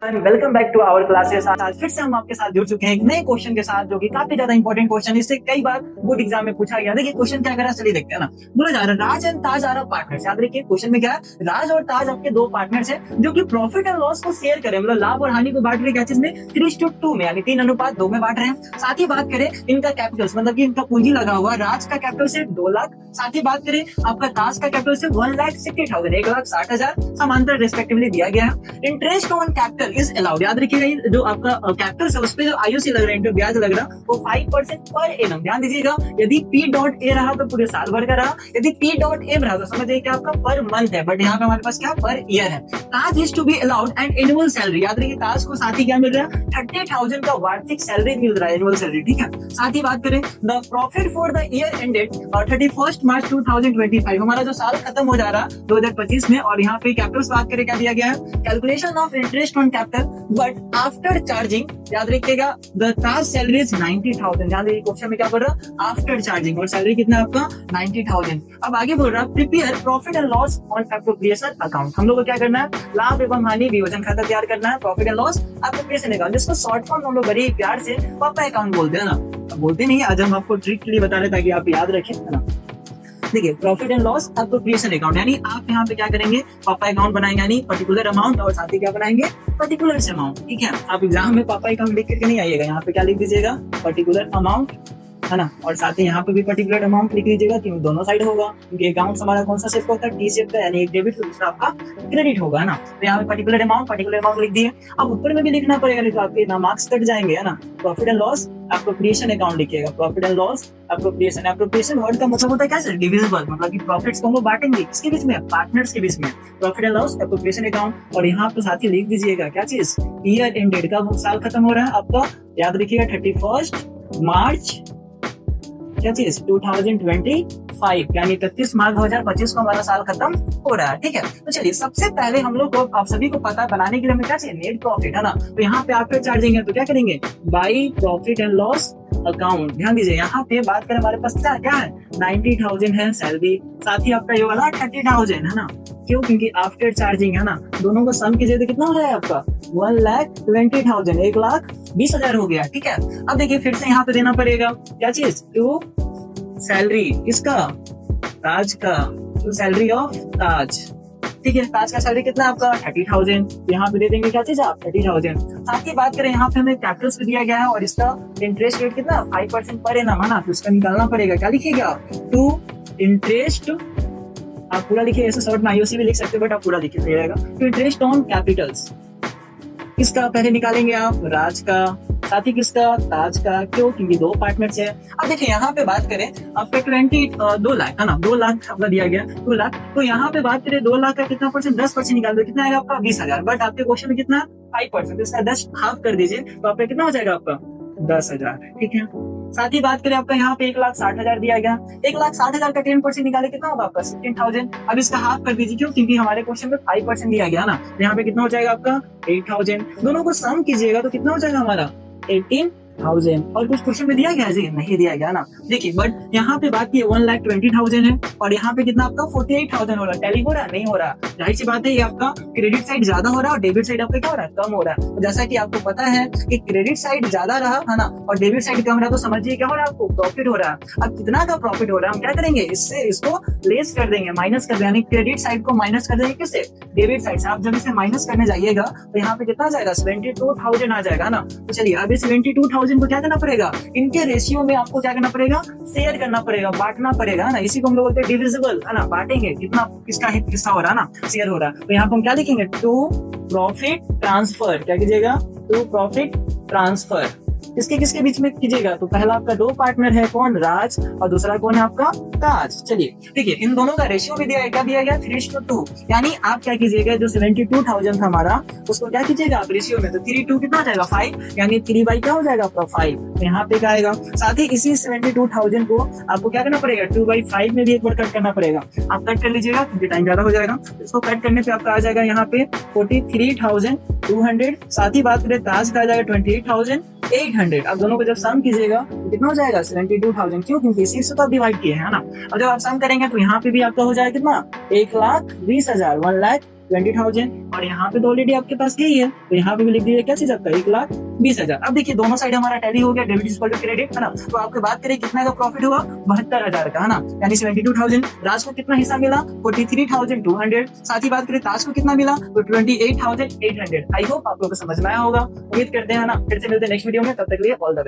Welcome back to our classes. आज फिर से हम आपके साथ जुड़ चुके हैं एक नए क्वेश्चन के साथ, जो कि काफी ज्यादा इंपॉर्टेंट क्वेश्चन। इससे कई बार बोर्ड एग्जाम में पूछा गया। देखिए क्वेश्चन क्या कर रहा है, चलिए देखते हैं ना। बोला जा रहा है राज एंड ताज आर पार्टनर्स। याद रखिए क्वेश्चन में क्या है, राज और ताज आपके दो पार्टनर्स हैं जो कि प्रॉफिट एंड लॉस को शेयर करें, मतलब लाभ और हानि को बांट रहे। क्या चीज में? 3:2 में, यानी 3:2 में बांट रहे हैं। साथ ही बात करें इनका कैपिटल, मतलब कि इनका पूंजी लगा हुआ। राज का कैपिटल से 2 लाख, साथ ही बात करें आपका ताज का कैपिटल से 1,60,000, 1,60,000 समांतर रेस्पेक्टिवली दिया गया है। Interest on capital is allowed. याद रखिएगा जो आपका कैपिटल है उस पे जो आईओसी लग रहा है, इंटू ब्याज लग रहा है, वो 5% पर एनम। ध्यान दीजिएगा, यदि P.A रहा तो पूरे साल भर का रहा, यदि P.M रहा तो समझिए कि आपका पर मंथ है, बट यहाँ पे हमारे पास क्या पर ईयर है। Tax is to be allowed and annual salary. याद रखिए ताज को साथ ही क्या मिल रहा है, 30,000 का वार्षिक सैलरी मिल रहा है, एनुअल सैलरी। ठीक है, साथ ही बात करें the profit for the year ended 31 मार्च 2025, हमारा जो साल खत्म हो जा रहा है 2025 में। और यहाँ पे कैपिटल बात करें क्या दिया गया है, calculation of interest on capital but after charging. याद रखिएगा द ताज सैलरी इज 90,000। याद रखिए क्वेश्चन में क्या बोल रहा है, आफ्टर चार्जिंग, और सैलरी कितना आपका 90,000। अब आगे बोल रहा है prepare profit and loss on appropriation account. हम लोग को क्या करना है, लाभ एवं हानि विभाजन खाता तैयार करना है, profit and loss appropriation account, जिसको शॉर्ट फॉर्म हम लोग बड़े ही प्यार से पापा अकाउंट बोलते हैं ना। बोलते नहीं, आज हम आपको ट्रिक के लिए बता रहे ताकि आप याद रखें, है ना। देखिए profit and loss appropriation account, यानी आप यहाँ पे क्या करेंगे, पापा अकाउंट बनाएंगे, यानी पर्टिकुलर अमाउंट, और साथ ही क्या बनाएंगे, पर्टिकुलर अमाउंट। ठीक है, आप एग्जाम में पापा अकाउंट लिख करके नहीं आइएगा, यहाँ पे क्या लिख दीजिएगा, पर्टिकुलर अमाउंट, है ना। और साथ ही यहाँ पे भी पर्टिकुलर अमाउंट लिख लीजिएगा, क्योंकि दोनों साइड होगा, क्योंकि अकाउंट हमारा कौन सा शेप होता है, टी शेप का, यानी एक डेबिट तो दूसरा आपका क्रेडिट होगा, है ना। तो यहाँ पे पर्टिकुलर अमाउंट लिख दिए। अब ऊपर में भी लिखना पड़ेगा, नहीं तो आपके ना मार्क्स कट जाएंगे, है ना। Profit and loss appropriation account लिखिएगा, profit and loss appropriation. Appropriation word का मतलब होता है क्या, डिविजिबल, मतलब कि प्रॉफिट्स को हम लोग बांटेंगे किसके बीच में, पार्टनर्स के बीच में। Profit and loss appropriation account, और यहाँ पे साथ ही लिख दीजिएगा क्या चीज, ईयर एंडेड का साल खत्म हो रहा है आपका। याद रखिएगा 31 मार्च क्या चीज 2025, यानी 31 मार्च 2025 को हमारा साल खत्म हो रहा है। ठीक है, तो चलिए सबसे पहले हम लोग को, आप सभी को पता है, बनाने के लिए हमें क्या चाहिए, नेट प्रॉफिट, है ना। तो यहाँ पे आफ्टर चार्जिंग है तो क्या करेंगे, by profit and loss account. ध्यान दीजिए यहाँ पे बात करें, हमारे पास क्या है, 90,000 है सैलरी, साथ ही आपका ये वाला 30,000 है ना। क्यों? क्योंकि आफ्टर चार्जिंग है ना, दोनों को सम कीजिए तो कितना हो जाएगा आपका 1,20,000, 1,20,000 हो गया। ठीक है, अब देखिए फिर से यहाँ पे देना पड़ेगा क्या चीज, टू सैलरी किसका, ताज का, टू सैलरी ऑफ ताज। ठीक है, ताज का सैलरी कितना आपका 30,000, यहाँ पे दे देंगे क्या चीज आप 30,000। साथ ही बात करें यहाँ पे हमें कैपिटल्स भी दिया गया है, और इसका इंटरेस्ट रेट कितना 5% पर एनम, है ना। तो इसका निकालना पड़ेगा, क्या लिखिएगा, टू इंटरेस्ट, आप पूरा लिखिए, ऐसे शॉर्ट में आईओसी भी लिख सकते हो, बट आप पूरा लिखिए सही रहेगा। तो इंटरेस्ट ऑन कैपिटल्स किसका पहले निकालेंगे आप, राज का, साथ ही किसका, ताज का। क्यों? क्योंकि दो पार्टनर्स है। अब देखिए यहाँ पे बात करें आपका 2 लाख, है ना, 2 लाख आपका दिया गया 2 लाख। तो यहाँ पे बात करें 2 लाख का कितना परसेंट, 10% निकाल दो, कितना आएगा आपका 20,000। बट आपके क्वेश्चन में कितना 5%, इसका 10 हाफ कर दीजिए तो आपका कितना हो जाएगा आपका 10,000। ठीक है, साथ ही बात करें आपका यहाँ पे 1,60,000 दिया गया, 1,60,000 का 10% निकाले कितना होगा आपका 16,000। अब इसका हाफ कर दीजिए, क्यों? क्योंकि हमारे क्वेश्चन में 5% दिया गया ना। तो यहाँ पे कितना हो जाएगा आपका 8,000। दोनों को सम कीजिएगा तो कितना हो जाएगा हमारा 18,000। और कुछ क्वेश्चन में दिया गया जी, नहीं दिया गया ना। देखिए बट यहाँ पे बात की 1,20,000 है, और यहाँ पे कितना आपका 48,000 हो रहा है। टैली हो रहा है, नहीं हो रहा। जाहिर सी बात है ये आपका क्रेडिट साइड ज्यादा हो रहा है और डेबिट साइड आपका क्या हो रहा है, कम हो रहा है। तो जैसा कि आपको पता है कि क्रेडिट साइड ज्यादा रहा, है ना, और डेबिट साइड कम रहा, तो समझिए क्या हो रहा है, आपको प्रॉफिट हो रहा है। अब कितना का प्रॉफिट हो रहा है, हम क्या करेंगे, इससे इसको लेस कर देंगे, माइनस कर देंगे, यानी क्रेडिट साइड को माइनस कर देंगे किससे, डेबिट साइड से। आप जब इसे माइनस करने जाइएगा तो यहाँ पे कितना आ जाएगा 72,000 आ जाएगा ना। तो चलिए अब इस 72,000 को क्या करना पड़ेगा, इनके रेशियो में आपको क्या करना पड़ेगा, शेयर करना पड़ेगा, बांटना पड़ेगा ना। इसी को हम लोग बोलते हैं डिविजिबल, है ना। बांटेंगे कितना, किसका हिस्सा हो रहा है ना, शेयर हो रहा है। तो यहाँ पे हम क्या लिखेंगे, टू प्रॉफिट ट्रांसफर। क्या कीजिएगा, टू प्रॉफिट ट्रांसफर। किसके किसके बीच में कीजिएगा, तो पहला आपका दो पार्टनर है, कौन, राज, और दूसरा कौन है आपका, ताज। चलिए देखिए इन दोनों का रेशियो भी दिया है, क्या दिया गया 3:2। यानी आप क्या कीजिएगा, जो 72,000 था हमारा, उसको क्या कीजिएगा आप रेशियो में, तो 3:2 कितना आ जाएगा 5, यानी 3 क्या हो जाएगा आपका 5। तो यहाँ पे क्या आएगा, साथ ही इसी 72,000 को आपको क्या करना पड़ेगा, 2/5 में भी एक बार कट करना पड़ेगा। आप कट कर लीजिएगा क्योंकि टाइम ज्यादा हो जाएगा। इसको कट करने पे आपका आ जाएगा यहाँ पे 43,200। साथ ही बात करें ताज का आ जाएगा 28,800। अब दोनों को जब सम कीजिएगा तो कितना हो जाएगा 72,000। क्यों? क्योंकि इसी से तो आप डिवाइड किए हैं ना। अब जब आप सम करेंगे तो यहाँ पे भी आपका हो जाएगा कितना 1,20,000, 1,20,000 20,000 और यहाँ पे तो ऑलरेडी आपके पास यही है, तो यहाँ पे भी लिख दीजिए क्या चीज आपका 1,20,000। अब देखिए दोनों साइड हमारा टैली हो गया, debit is equal to credit, है ना। तो आपकी बात करें कितना का प्रॉफिट हुआ, 72,000 का, है ना, यानी 72,000। राज को कितना हिस्सा मिला, 43,200। साथ ही बात करें ताज को कितना मिला, तो 28,800। आई होप आप लोगों को समझ में आया होगा, उम्मीद करते हैं ना। फिर से मिलते हैं नेक्स्ट वीडियो में, तब तक के लिए ऑल द बेस्ट।